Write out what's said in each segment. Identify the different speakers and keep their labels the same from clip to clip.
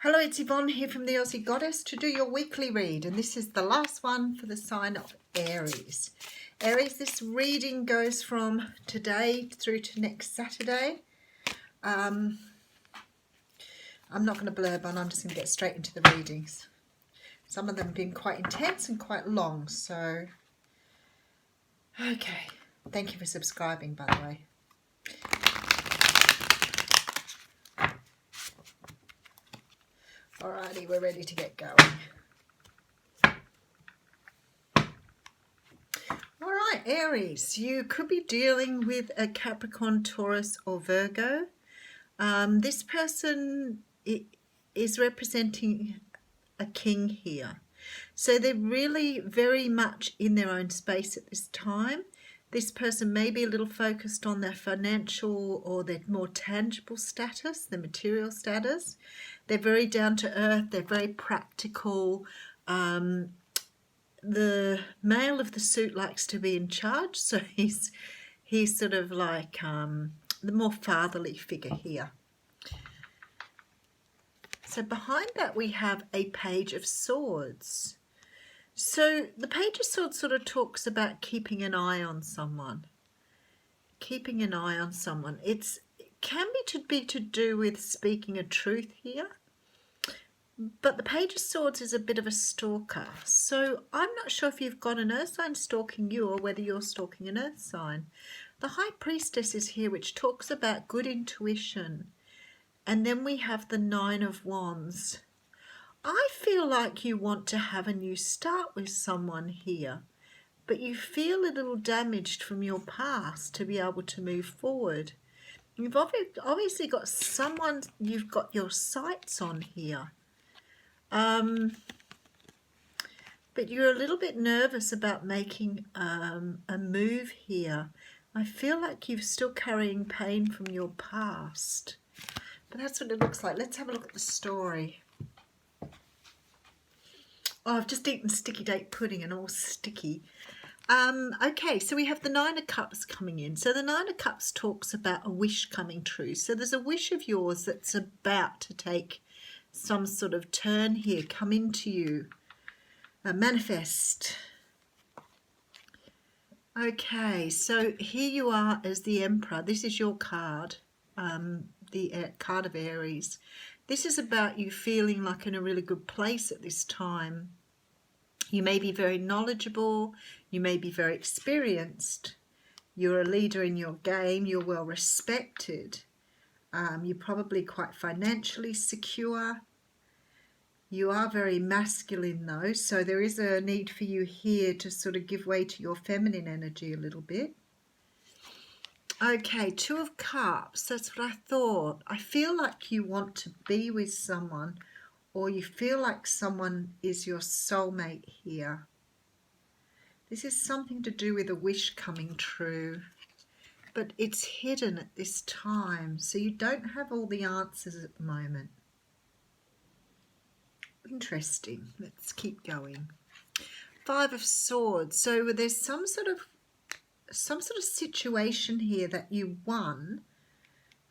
Speaker 1: Hello, it's Yvonne here from the Aussie Goddess to do your weekly read, and this is the last one for the sign of Aries. Aries, this reading goes from today through to next Saturday. I'm not going to blurb on, I'm just going to get straight into the readings. Some of them have been quite intense and quite long, so okay. Thank you for subscribing, by the way. Alrighty, we're ready to get going. Alright, Aries, you could be dealing with a Capricorn, Taurus or Virgo. This person is representing a king here. So they're really very much in their own space at this time. This person may be a little focused on their financial or their more tangible status, their material status. They're very down to earth. They're very practical. The male of the suit likes to be in charge. So he's sort of like the more fatherly figure here. So behind that we have a Page of Swords. So the Page of Swords sort of talks about keeping an eye on someone. Keeping an eye on someone. It can be to do with speaking a truth here. But the Page of Swords is a bit of a stalker. So I'm not sure if you've got an earth sign stalking you or whether you're stalking an earth sign. The High Priestess is here, which talks about good intuition. And then we have the Nine of Wands. I feel like you want to have a new start with someone here, but you feel a little damaged from your past to be able to move forward. You've obviously got someone you've got your sights on here. But you're a little bit nervous about making a move here. I feel like you're still carrying pain from your past. But that's what it looks like. Let's have a look at the story. Oh, I've just eaten sticky date pudding and all sticky. Okay, so we have the Nine of Cups coming in. So the Nine of Cups talks about a wish coming true. So there's a wish of yours that's about to take some sort of turn here, come into you, manifest. Okay, so here you are as the Emperor. This is your card, the card of Aries. This is about you feeling like in a really good place at this time. You may be very knowledgeable, you may be very experienced, you're a leader in your game, you're well respected, you're probably quite financially secure. You are very masculine though, so there is a need for you here to sort of give way to your feminine energy a little bit. Okay, Two of Cups, that's what I thought. I feel like you want to be with someone, or you feel like someone is your soulmate here. This is something to do with a wish coming true, but it's hidden at this time, so you don't have all the answers at the moment. Interesting. Let's keep going. Five of Swords. So there's some sort of situation here that you won,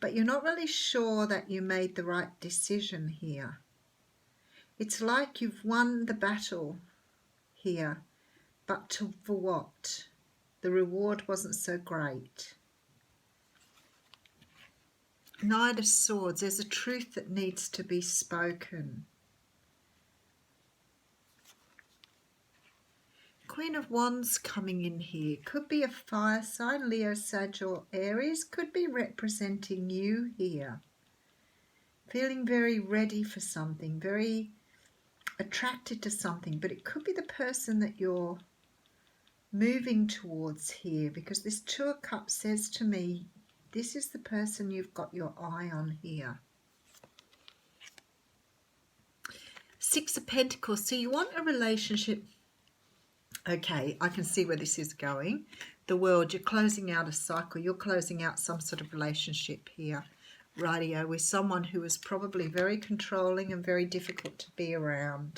Speaker 1: but you're not really sure that you made the right decision here. It's like you've won the battle here, but for what? The reward wasn't so great. Knight of Swords. There's a truth that needs to be spoken. Queen of Wands coming in here. Could be a fire sign, Leo, Sag or Aries. Could be representing you here. Feeling very ready for something, very attracted to something, but it could be the person that you're moving towards here, because this Two of Cups says to me, this is the person you've got your eye on here. Six of Pentacles. So you want a relationship. Okay, I can see where this is going. The World, you're closing out a cycle. You're closing out some sort of relationship here, rightio, with someone who is probably very controlling and very difficult to be around.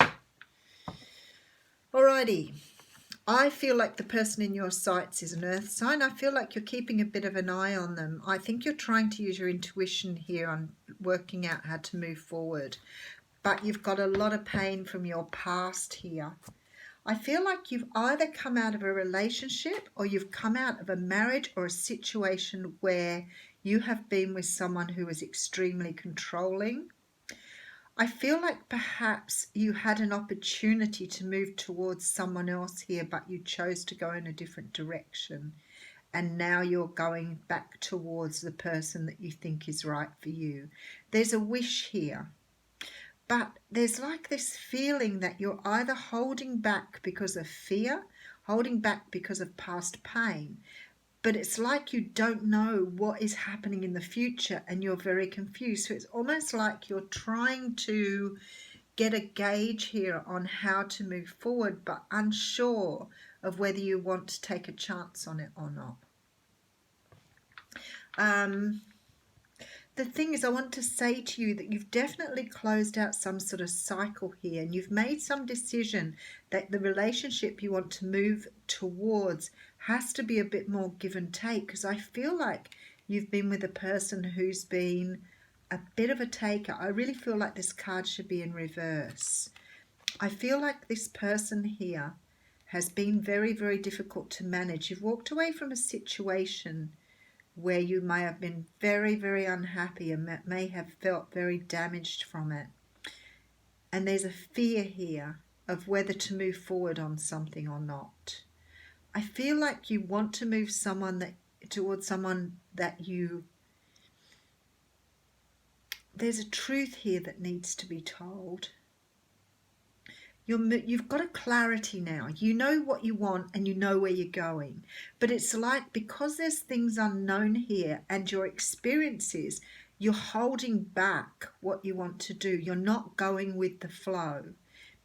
Speaker 1: Alrighty, I feel like the person in your sights is an earth sign. I feel like you're keeping a bit of an eye on them. I think you're trying to use your intuition here on working out how to move forward. but you've got a lot of pain from your past here. I feel like you've either come out of a relationship or you've come out of a marriage or a situation where you have been with someone who is extremely controlling. I feel like perhaps you had an opportunity to move towards someone else here, but you chose to go in a different direction. And now you're going back towards the person that you think is right for you. There's a wish here. But there's like this feeling that you're either holding back because of fear, holding back because of past pain, but it's like you don't know what is happening in the future and you're very confused. So it's almost like you're trying to get a gauge here on how to move forward, but unsure of whether you want to take a chance on it or not. The thing is, I want to say to you that you've definitely closed out some sort of cycle here, and you've made some decision that the relationship you want to move towards has to be a bit more give and take, because I feel like you've been with a person who's been a bit of a taker. I really feel like this card should be in reverse. I feel like this person here has been very, very difficult to manage. You've walked away from a situation where you may have been very, very unhappy and may have felt very damaged from it. And there's a fear here of whether to move forward on something or not. I feel like you want to move towards someone that there's a truth here that needs to be told. You've got a clarity now. You know what you want and you know where you're going. But it's like, because there's things unknown here and your experiences, you're holding back what you want to do. You're not going with the flow.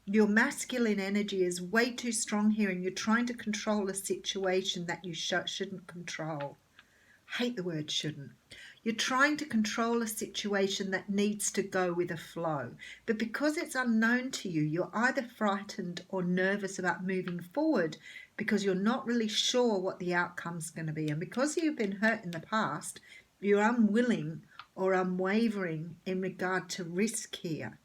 Speaker 1: Your masculine energy is way too strong here and you're trying to control a situation that you shouldn't control. I hate the word shouldn't. You're trying to control a situation that needs to go with a flow. But because it's unknown to you, you're either frightened or nervous about moving forward because you're not really sure what the outcome's going to be. And because you've been hurt in the past, you're unwilling or unwavering in regard to risk here.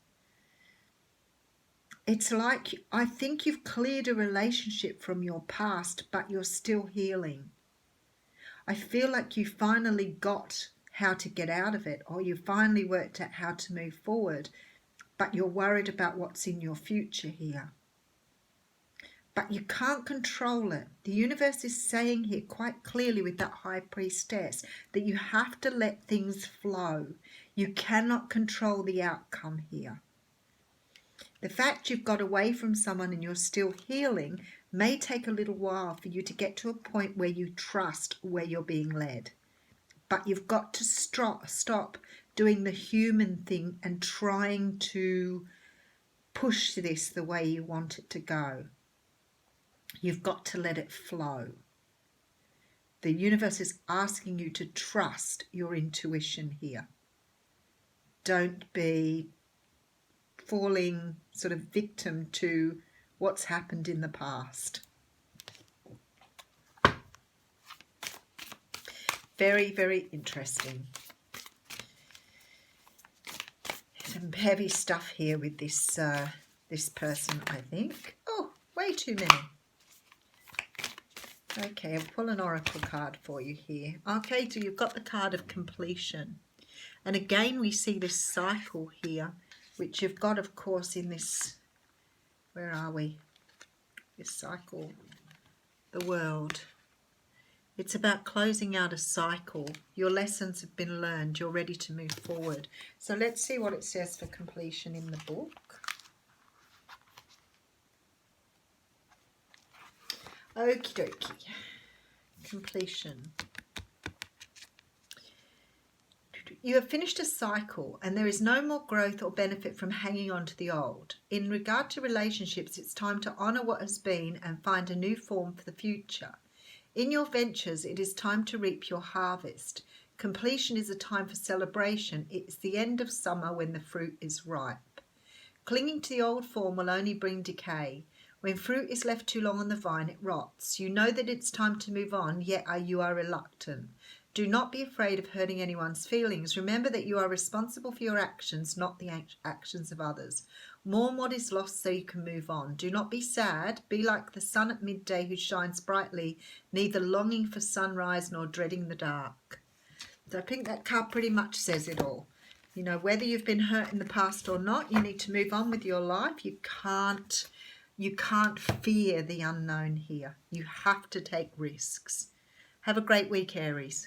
Speaker 1: It's like, I think you've cleared a relationship from your past, but you're still healing. I feel like you finally got how to get out of it, or you finally worked out how to move forward, but you're worried about what's in your future here. But you can't control it. The universe is saying here quite clearly with that high priestess that you have to let things flow. You cannot control the outcome here. The fact you've got away from someone and you're still healing may take a little while for you to get to a point where you trust where you're being led. But you've got to stop doing the human thing and trying to push this the way you want it to go. You've got to let it flow. The universe is asking you to trust your intuition here. Don't be falling sort of victim to what's happened in the past. Very, very interesting. Some heavy stuff here with this person, I think. Oh, way too many. Okay, I'll pull an oracle card for you here. Okay, so you've got the card of completion. And again, we see this cycle here, which you've got, of course, in this, where are we? This cycle, the world. It's about closing out a cycle. Your lessons have been learned. You're ready to move forward. So let's see what it says for completion in the book. Okie dokie. Completion. You have finished a cycle and there is no more growth or benefit from hanging on to the old. In regard to relationships, it's time to honour what has been and find a new form for the future. In your ventures, it is time to reap your harvest. Completion is a time for celebration. It's the end of summer when the fruit is ripe. Clinging to the old form will only bring decay. When fruit is left too long on the vine, it rots. You know that it's time to move on, yet you are reluctant. Do not be afraid of hurting anyone's feelings. Remember that you are responsible for your actions, not the actions of others. Mourn what is lost so you can move on. Do not be sad. Be like the sun at midday who shines brightly, neither longing for sunrise nor dreading the dark. So I think that card pretty much says it all. You know, whether you've been hurt in the past or not, you need to move on with your life. You can't fear the unknown here. You have to take risks. Have a great week, Aries.